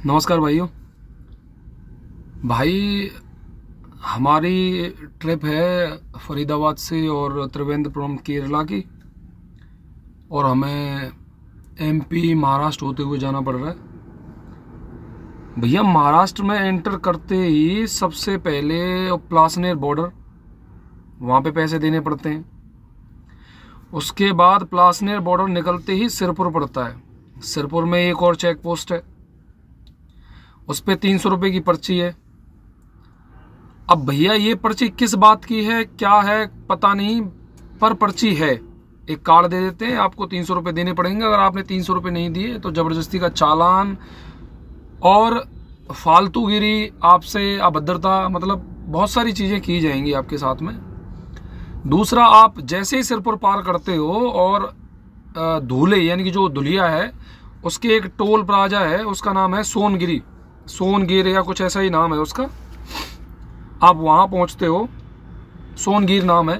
नमस्कार भाइयों। भाई, हमारी ट्रिप है फरीदाबाद से और त्रिवेंद्रपुरम केरला की, और हमें एमपी महाराष्ट्र होते हुए जाना पड़ रहा है। भैया, महाराष्ट्र में एंटर करते ही सबसे पहले प्लासनेर बॉर्डर, वहाँ पे पैसे देने पड़ते हैं। उसके बाद प्लासनेर बॉर्डर निकलते ही सिरपुर पड़ता है। सिरपुर में एक और चेक पोस्ट है, उस पर 300 रुपये की पर्ची है। अब भैया, ये पर्ची किस बात की है, क्या है, पता नहीं, पर पर्ची है। एक कार्ड दे देते हैं, आपको 300 रुपये देने पड़ेंगे। अगर आपने 300 रुपये नहीं दिए तो ज़बरदस्ती का चालान और फालतूगिरी, आपसे अभद्रता, मतलब बहुत सारी चीज़ें की जाएंगी आपके साथ में। दूसरा, आप जैसे ही सिरपुर पार करते हो और धूले यानी कि जो धुलिया है, उसके एक टोल प्लाजा है, उसका नाम है सोनगिर या कुछ ऐसा ही नाम है उसका। आप वहाँ पहुँचते हो, सोनगिर नाम है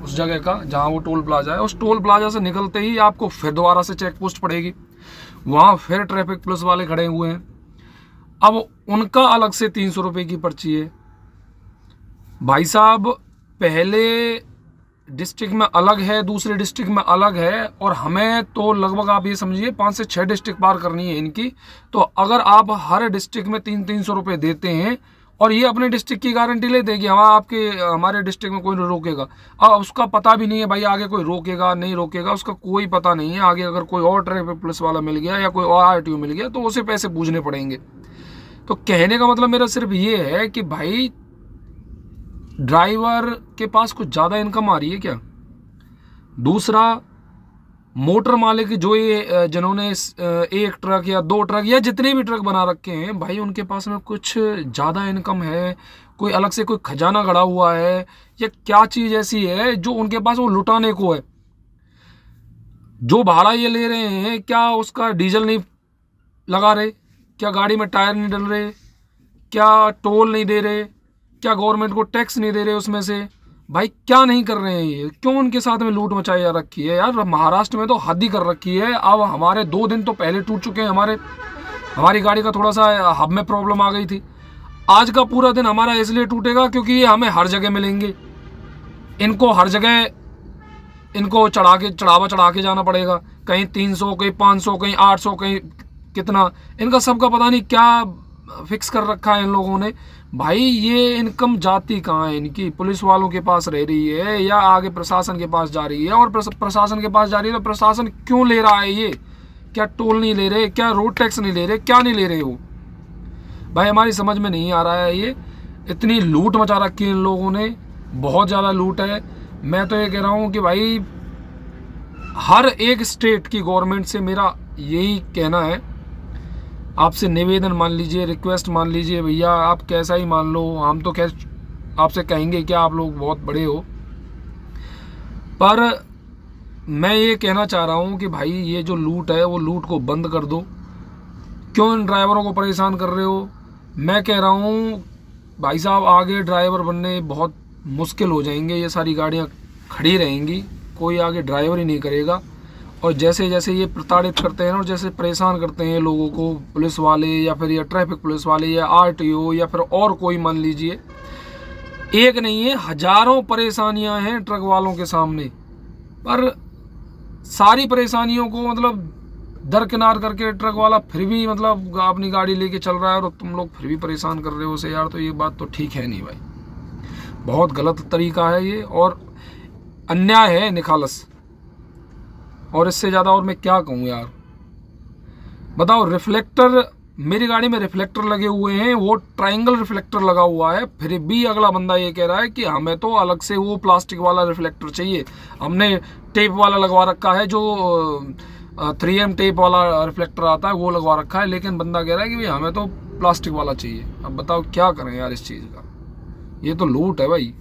उस जगह का जहाँ वो टोल प्लाजा है। उस टोल प्लाजा से निकलते ही आपको फिर दोबारा से चेक पोस्ट पड़ेगी। वहाँ फिर ट्रैफिक पुलिस वाले खड़े हुए हैं। अब उनका अलग से 300 रुपये की पर्ची है। भाई साहब, पहले डिस्ट्रिक्ट में अलग है, दूसरे डिस्ट्रिक्ट में अलग है, और हमें तो लगभग आप ये समझिए 5 से 6 डिस्ट्रिक्ट पार करनी है इनकी। तो अगर आप हर डिस्ट्रिक्ट में 300 रुपये देते हैं और ये अपने डिस्ट्रिक्ट की गारंटी ले देगी हमारे डिस्ट्रिक्ट में कोई नहीं रोकेगा। अब उसका पता भी नहीं है भाई, आगे कोई रोकेगा नहीं रोकेगा, उसका कोई पता नहीं है। आगे अगर कोई और ट्रैफिक पुलिस वाला मिल गया या कोई और आरटीओ मिल गया तो उसे पैसे पूछने पड़ेंगे। तो कहने का मतलब मेरा सिर्फ ये है कि भाई, ड्राइवर के पास कुछ ज़्यादा इनकम आ रही है क्या? दूसरा, मोटर मालिक जो ये जिन्होंने एक ट्रक या 2 ट्रक या जितने भी ट्रक बना रखे हैं, भाई उनके पास में कुछ ज़्यादा इनकम है, कोई अलग से कोई खजाना गड़ा हुआ है, या क्या चीज़ ऐसी है जो उनके पास वो लुटाने को है? जो भाड़ा ये ले रहे हैं, क्या उसका डीजल नहीं लगा रहे? क्या गाड़ी में टायर नहीं डल रहे? क्या टोल नहीं दे रहे? क्या गवर्नमेंट को टैक्स नहीं दे रहे उसमें से? भाई, क्या नहीं कर रहे हैं ये? क्यों उनके साथ में लूट मचाई जा रखी है यार? महाराष्ट्र में तो हद ही कर रखी है। अब हमारे 2 दिन तो पहले टूट चुके हैं। हमारी गाड़ी का थोड़ा सा हब में प्रॉब्लम आ गई थी। आज का पूरा दिन हमारा इसलिए टूटेगा क्योंकि ये हमें हर जगह मिलेंगे। इनको हर जगह इनको चढ़ावा चढ़ा के जाना पड़ेगा। कहीं 300, कहीं 500, कहीं 800, कहीं कितना, इनका सबका पता नहीं क्या फिक्स कर रखा है इन लोगों ने। भाई, ये इनकम जाती कहाँ है इनकी? पुलिस वालों के पास रह रही है या आगे प्रशासन के पास जा रही है? और प्रशासन के पास जा रही है तो प्रशासन क्यों ले रहा है ये? क्या टोल नहीं ले रहे? क्या रोड टैक्स नहीं ले रहे? क्या नहीं ले रहे वो? भाई, हमारी समझ में नहीं आ रहा है। ये इतनी लूट मचा रखी है इन लोगों ने, बहुत ज़्यादा लूट है। मैं तो ये कह रहा हूँ कि भाई, हर एक स्टेट की गवर्नमेंट से मेरा यही कहना है, आपसे निवेदन मान लीजिए, रिक्वेस्ट मान लीजिए, भैया आप कैसा ही मान लो, हम तो खैर आपसे कहेंगे क्या, आप लोग बहुत बड़े हो, पर मैं ये कहना चाह रहा हूँ कि भाई, ये जो लूट है वो लूट को बंद कर दो। क्यों इन ड्राइवरों को परेशान कर रहे हो? मैं कह रहा हूँ भाई साहब, आगे ड्राइवर बनने बहुत मुश्किल हो जाएंगे। ये सारी गाड़ियाँ खड़ी रहेंगी, कोई आगे ड्राइवर ही नहीं करेगा। और जैसे जैसे ये प्रताड़ित करते हैं और जैसे परेशान करते हैं लोगों को, पुलिस वाले या फिर या ट्रैफिक पुलिस वाले या आरटीओ या फिर और कोई, मान लीजिए, एक नहीं है, हजारों परेशानियां हैं ट्रक वालों के सामने। पर सारी परेशानियों को मतलब दरकिनार करके ट्रक वाला फिर भी मतलब अपनी गाड़ी लेके चल रहा है, और तुम लोग फिर भी परेशान कर रहे हो उसे यार। तो ये बात तो ठीक है नहीं भाई, बहुत गलत तरीका है ये, और अन्याय है निखालस। और इससे ज़्यादा और मैं क्या कहूँ यार? बताओ, रिफ्लेक्टर, मेरी गाड़ी में रिफ्लेक्टर लगे हुए हैं, वो ट्रायंगल रिफ्लेक्टर लगा हुआ है, फिर भी अगला बंदा ये कह रहा है कि हमें तो अलग से वो प्लास्टिक वाला रिफ्लेक्टर चाहिए। हमने टेप वाला लगवा रखा है, जो 3M टेप वाला रिफ्लेक्टर आता है वो लगवा रखा है, लेकिन बंदा कह रहा है कि भाई हमें तो प्लास्टिक वाला चाहिए। अब बताओ क्या करें यार इस चीज़ का? ये तो लूट है भाई।